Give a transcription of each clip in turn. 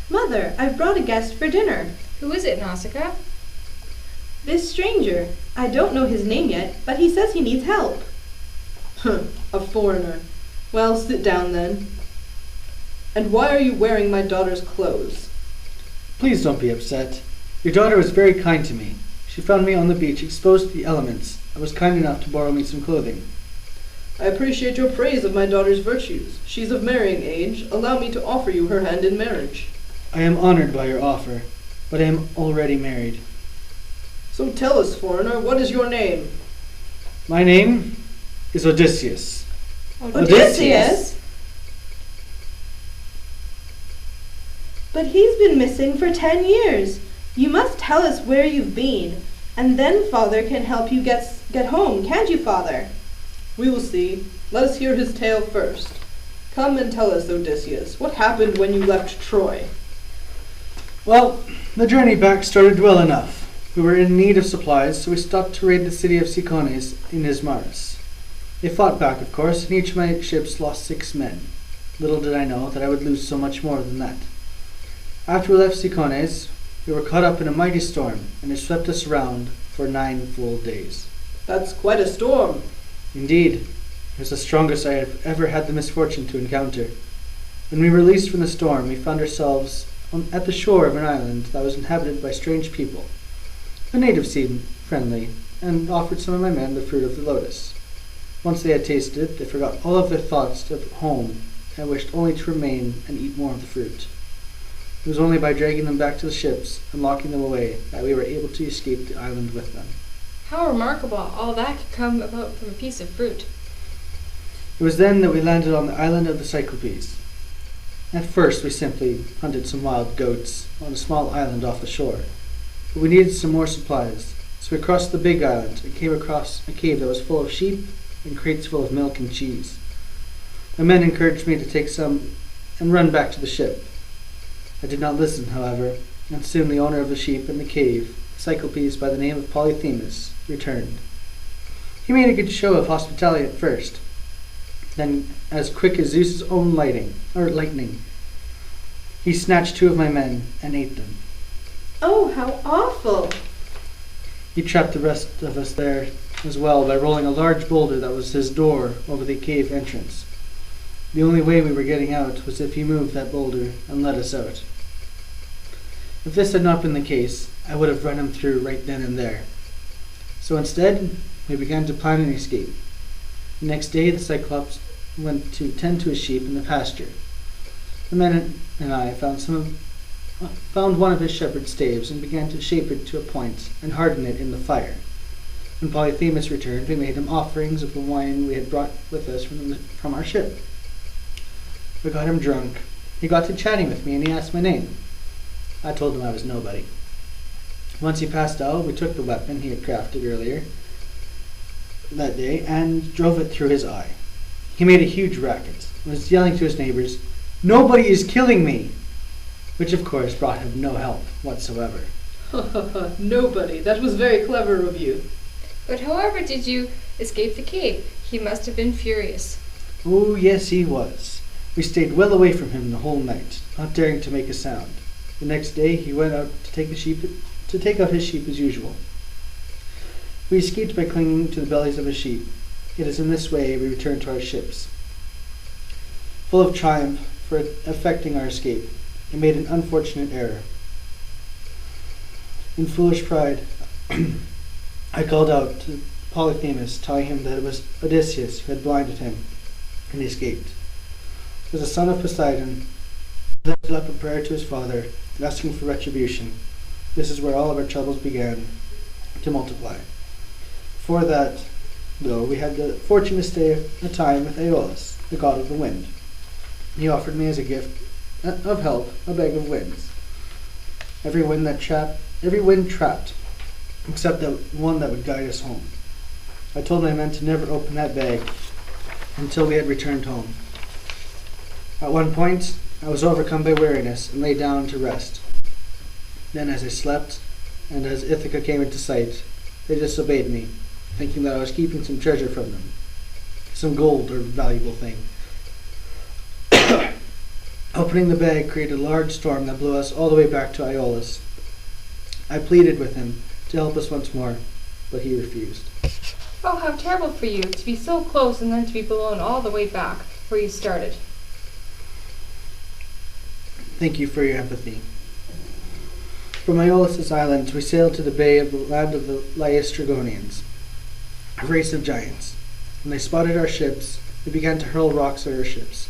Mother, I've brought a guest for dinner. Who is it, Nausicaa? This stranger. I don't know his name yet, but he says he needs help. A foreigner. Well, sit down then. And why are you wearing my daughter's clothes? Please don't be upset. Your daughter was very kind to me. She found me on the beach exposed to the elements and was kind enough to borrow me some clothing. I appreciate your praise of my daughter's virtues. She's of marrying age. Allow me to offer you her hand in marriage. I am honored by your offer, but I am already married. So tell us, foreigner, what is your name? My name is Odysseus. Odysseus? But he's been missing for 10 years. You must tell us where you've been, and then Father can help you get home, can't you, Father? We will see. Let us hear his tale first. Come and tell us, Odysseus, what happened when you left Troy? Well, the journey back started well enough. We were in need of supplies, so we stopped to raid the city of Cicones in Ismarus. They fought back, of course, and each of my ships lost 6 men. Little did I know that I would lose so much more than that. After we left Cicones, we were caught up in a mighty storm, and it swept us around for 9 full days. That's quite a storm. Indeed, it was the strongest I have ever had the misfortune to encounter. When we were released from the storm, we found ourselves at the shore of an island that was inhabited by strange people. The natives seemed friendly, and offered some of my men the fruit of the lotus. Once they had tasted it, they forgot all of their thoughts of home, and wished only to remain and eat more of the fruit. It was only by dragging them back to the ships and locking them away that we were able to escape the island with them. How remarkable all that could come about from a piece of fruit. It was then that we landed on the island of the Cyclopes. At first we simply hunted some wild goats on a small island off the shore, but we needed some more supplies, so we crossed the big island and came across a cave that was full of sheep and crates full of milk and cheese. My men encouraged me to take some and run back to the ship. I did not listen, however, and soon the owner of the sheep and the cave, Cyclopes by the name of Polyphemus, returned. He made a good show of hospitality at first, then, as quick as Zeus's own lightning, he snatched 2 of my men and ate them. Oh, how awful! He trapped the rest of us there as well by rolling a large boulder that was his door over the cave entrance. The only way we were getting out was if he moved that boulder and let us out. If this had not been the case, I would have run him through right then and there. So instead, we began to plan an escape. The next day, the Cyclops went to tend to his sheep in the pasture. The men and I found one of his shepherd's staves and began to shape it to a point and harden it in the fire. When Polyphemus returned, we made him offerings of the wine we had brought with us from our ship. We got him drunk. He got to chatting with me and he asked my name. I told him I was nobody. Once he passed out, we took the weapon he had crafted earlier that day and drove it through his eye. He made a huge racket and was yelling to his neighbors, "Nobody is killing me!" which of course brought him no help whatsoever. Nobody. That was very clever of you. But however did you escape the cave? He must have been furious. Oh, yes, he was. We stayed well away from him the whole night, not daring to make a sound. The next day he went out to take out his sheep as usual. We escaped by clinging to the bellies of his sheep. It is in this way we returned to our ships. Full of triumph for effecting our escape, I made an unfortunate error. In foolish pride, I called out to Polyphemus, telling him that it was Odysseus who had blinded him and escaped. As a son of Poseidon, he lifted up a prayer to his father, asking for retribution. This is where all of our troubles began to multiply. Before that, though, we had the fortune to stay a time with Aeolus, the god of the wind. He offered me as a gift of help a bag of winds. Every wind trapped, except the one that would guide us home. I told my men to never open that bag until we had returned home. At one point, I was overcome by weariness and lay down to rest. Then as I slept, and as Ithaca came into sight, they disobeyed me, thinking that I was keeping some treasure from them, some gold or valuable thing. Opening the bag created a large storm that blew us all the way back to Aeolus. I pleaded with him to help us once more, but he refused. Oh, how terrible for you to be so close and then to be blown all the way back where you started. Thank you for your empathy. From Aeolus' island, we sailed to the bay of the land of the Laestrygonians, a race of giants. When they spotted our ships, they began to hurl rocks at our ships.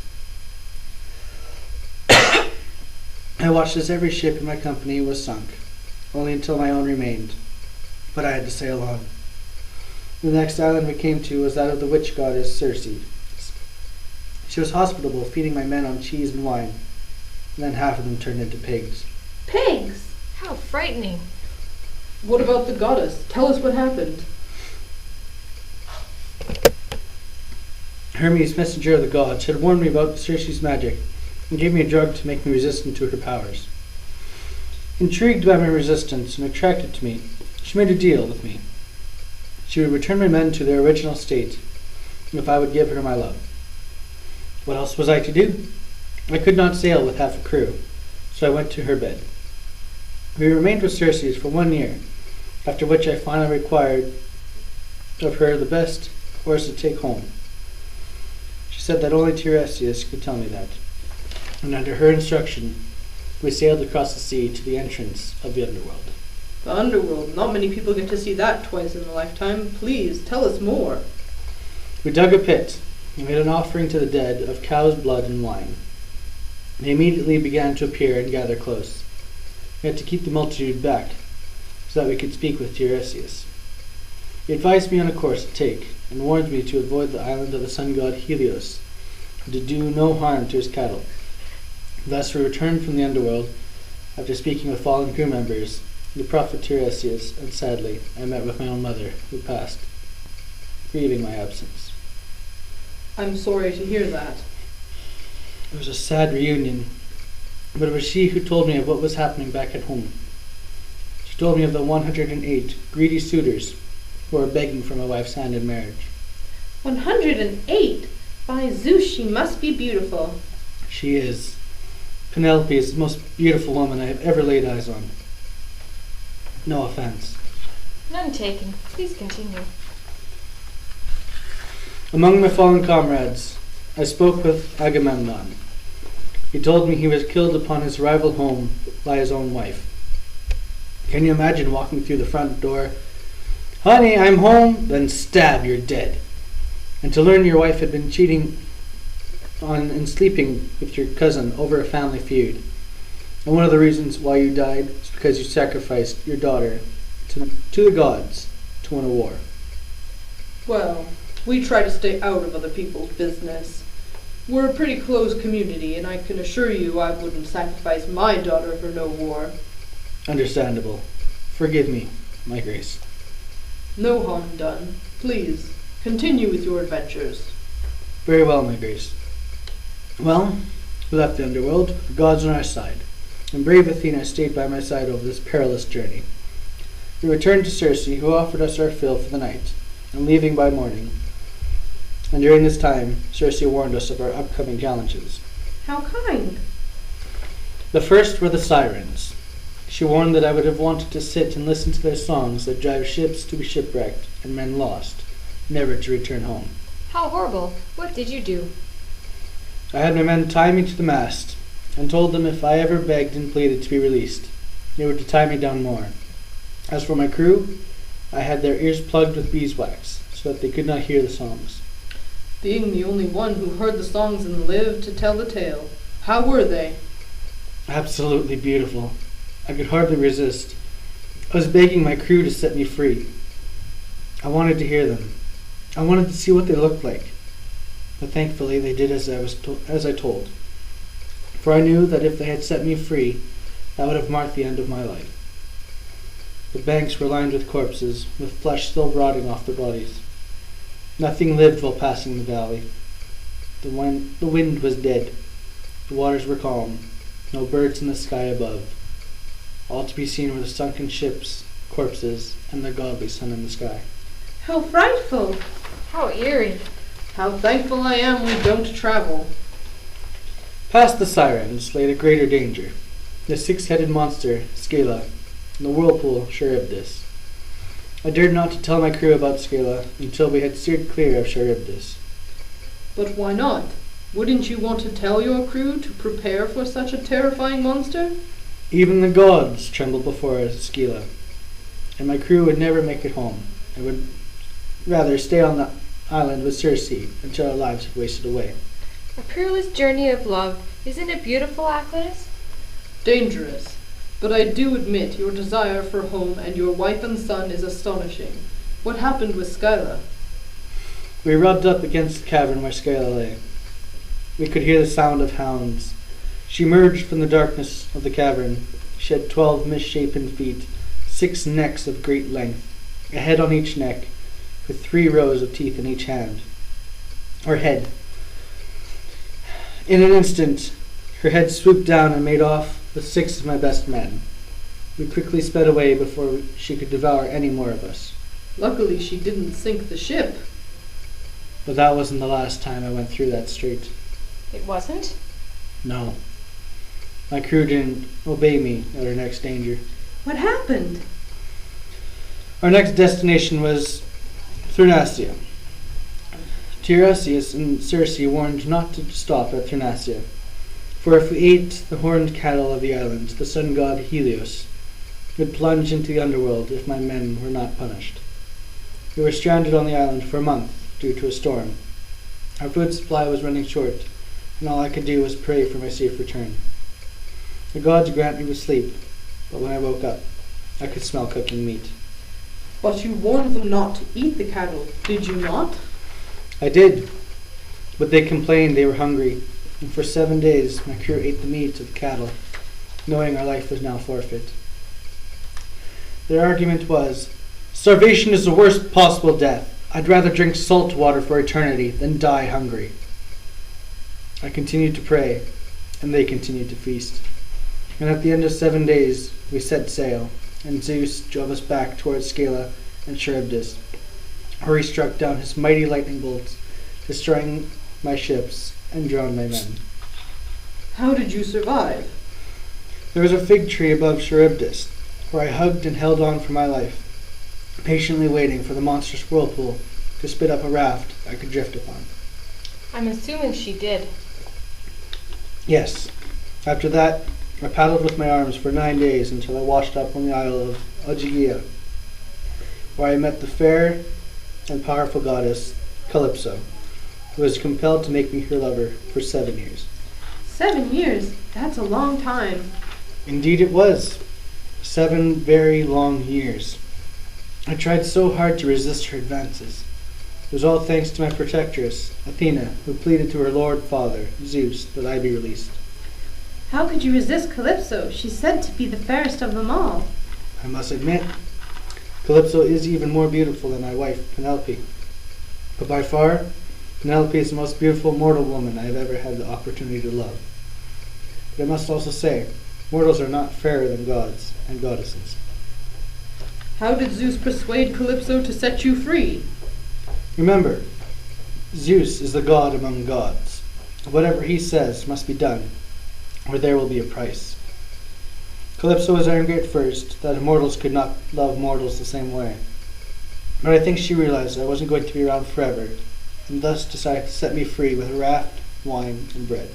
I watched as every ship in my company was sunk, only until my own remained, but I had to sail on. The next island we came to was that of the witch goddess Circe. She was hospitable, feeding my men on cheese and wine, and then half of them turned into pigs. Pigs! How frightening. What about the goddess? Tell us what happened. Hermes, messenger of the gods, had warned me about Circe's magic and gave me a drug to make me resistant to her powers. Intrigued by my resistance and attracted to me, she made a deal with me. She would return my men to their original state if I would give her my love. What else was I to do? I could not sail with half a crew, so I went to her bed. We remained with Circe for 1 year, after which I finally required of her the best horse to take home. She said that only Tiresias could tell me that, and under her instruction, we sailed across the sea to the entrance of the underworld. The underworld. Not many people get to see that twice in a lifetime. Please, tell us more. We dug a pit and made an offering to the dead of cow's blood and wine. They immediately began to appear and gather close. We had to keep the multitude back so that we could speak with Tiresias. He advised me on a course to take and warned me to avoid the island of the sun god Helios and to do no harm to his cattle. Thus we returned from the underworld after speaking with fallen crew members, the prophet Tiresias, and sadly I met with my own mother, who passed, grieving my absence. I'm sorry to hear that. It was a sad reunion, but it was she who told me of what was happening back at home. She told me of the 108 greedy suitors who are begging for my wife's hand in marriage. 108? By Zeus, she must be beautiful. She is. Penelope is the most beautiful woman I have ever laid eyes on. No offense. None taken. Please continue. Among my fallen comrades, I spoke with Agamemnon. He told me he was killed upon his rival home by his own wife. Can you imagine walking through the front door, "Honey, I'm home," then stab, you're dead. And to learn your wife had been cheating on and sleeping with your cousin over a family feud. And one of the reasons why you died is because you sacrificed your daughter to the gods to win a war. Well, we try to stay out of other people's business. We're a pretty close community, and I can assure you I wouldn't sacrifice my daughter for no war. Understandable. Forgive me, my grace. No harm done. Please, continue with your adventures. Very well, my grace. Well, we left the underworld, the gods on our side, and brave Athena stayed by my side over this perilous journey. We returned to Circe, who offered us our fill for the night, and leaving by morning. And during this time, Circe warned us of our upcoming challenges. How kind. The first were the sirens. She warned that I would have wanted to sit and listen to their songs that drive ships to be shipwrecked and men lost, never to return home. How horrible. What did you do? I had my men tie me to the mast, and told them if I ever begged and pleaded to be released, they were to tie me down more. As for my crew, I had their ears plugged with beeswax, so that they could not hear the songs. Being the only one who heard the songs and lived to tell the tale, how were they? Absolutely beautiful. I could hardly resist. I was begging my crew to set me free. I wanted to hear them. I wanted to see what they looked like. But thankfully they did as I told. For I knew that if they had set me free, that would have marked the end of my life. The banks were lined with corpses, with flesh still rotting off their bodies. Nothing lived while passing the valley. The wind was dead. The waters were calm. No birds in the sky above. All to be seen were the sunken ships, corpses, and the godly sun in the sky. How frightful. How eerie. How thankful I am we don't travel. Past the sirens lay the greater danger, the six-headed monster, Scala, and the whirlpool, Charybdis. I dared not to tell my crew about Scala until we had steered clear of Charybdis. But why not? Wouldn't you want to tell your crew to prepare for such a terrifying monster? Even the gods trembled before Scala, and my crew would never make it home. I would rather stay on the island with Circe until our lives had wasted away. A peerless journey of love. Isn't it beautiful, Achilles? Dangerous. But I do admit your desire for home and your wife and son is astonishing. What happened with Scala? We rubbed up against the cavern where Scala lay. We could hear the sound of hounds. She emerged from the darkness of the cavern. She had 12 misshapen feet, 6 necks of great length, a head on each neck, with 3 rows of teeth in each hand, or head. In an instant, her head swooped down and made off with 6 of my best men. We quickly sped away before she could devour any more of us. Luckily she didn't sink the ship. But that wasn't the last time I went through that strait. It wasn't? No. My crew didn't obey me at our next danger. What happened? Our next destination was Thrinacia. Tiresias and Circe warned not to stop at Thrinacia, for if we ate the horned cattle of the island, the sun god Helios would plunge into the underworld if my men were not punished. We were stranded on the island for a month due to a storm. Our food supply was running short, and all I could do was pray for my safe return. The gods grant me with sleep, but when I woke up, I could smell cooking meat. But you warned them not to eat the cattle, did you not? I did, but they complained they were hungry, and for 7 days my crew ate the meat of the cattle, knowing our life was now forfeit. Their argument was, "Starvation is the worst possible death. I'd rather drink salt water for eternity than die hungry." I continued to pray, and they continued to feast. And at the end of 7 days, we set sail, and Zeus drove us back towards Scala and Charybdis, where he struck down his mighty lightning bolts, destroying my ships and drowned my men. How did you survive? There was a fig tree above Charybdis, where I hugged and held on for my life, patiently waiting for the monstrous whirlpool to spit up a raft I could drift upon. I'm assuming she did. Yes. After that, I paddled with my arms for 9 days until I washed up on the isle of Ogygia, where I met the fair and powerful goddess Calypso, who was compelled to make me her lover for 7 years. 7 years? That's a long time. Indeed it was. 7 very long years. I tried so hard to resist her advances. It was all thanks to my protectress, Athena, who pleaded to her lord father, Zeus, that I be released. How could you resist Calypso? She's said to be the fairest of them all. I must admit, Calypso is even more beautiful than my wife, Penelope. But by far, Penelope is the most beautiful mortal woman I have ever had the opportunity to love. But I must also say, mortals are not fairer than gods and goddesses. How did Zeus persuade Calypso to set you free? Remember, Zeus is the god among gods. Whatever he says must be done, or there will be a price. Calypso was angry at first that mortals could not love mortals the same way. But I think she realized I wasn't going to be around forever, and thus decided to set me free with a raft, wine, and bread.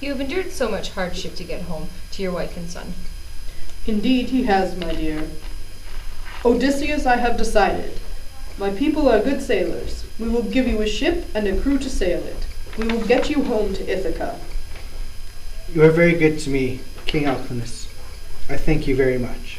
You have endured so much hardship to get home to your wife and son. Indeed he has, my dear. Odysseus, I have decided. My people are good sailors. We will give you a ship and a crew to sail it. We will get you home to Ithaca. You are very good to me, King Alcinous. I thank you very much.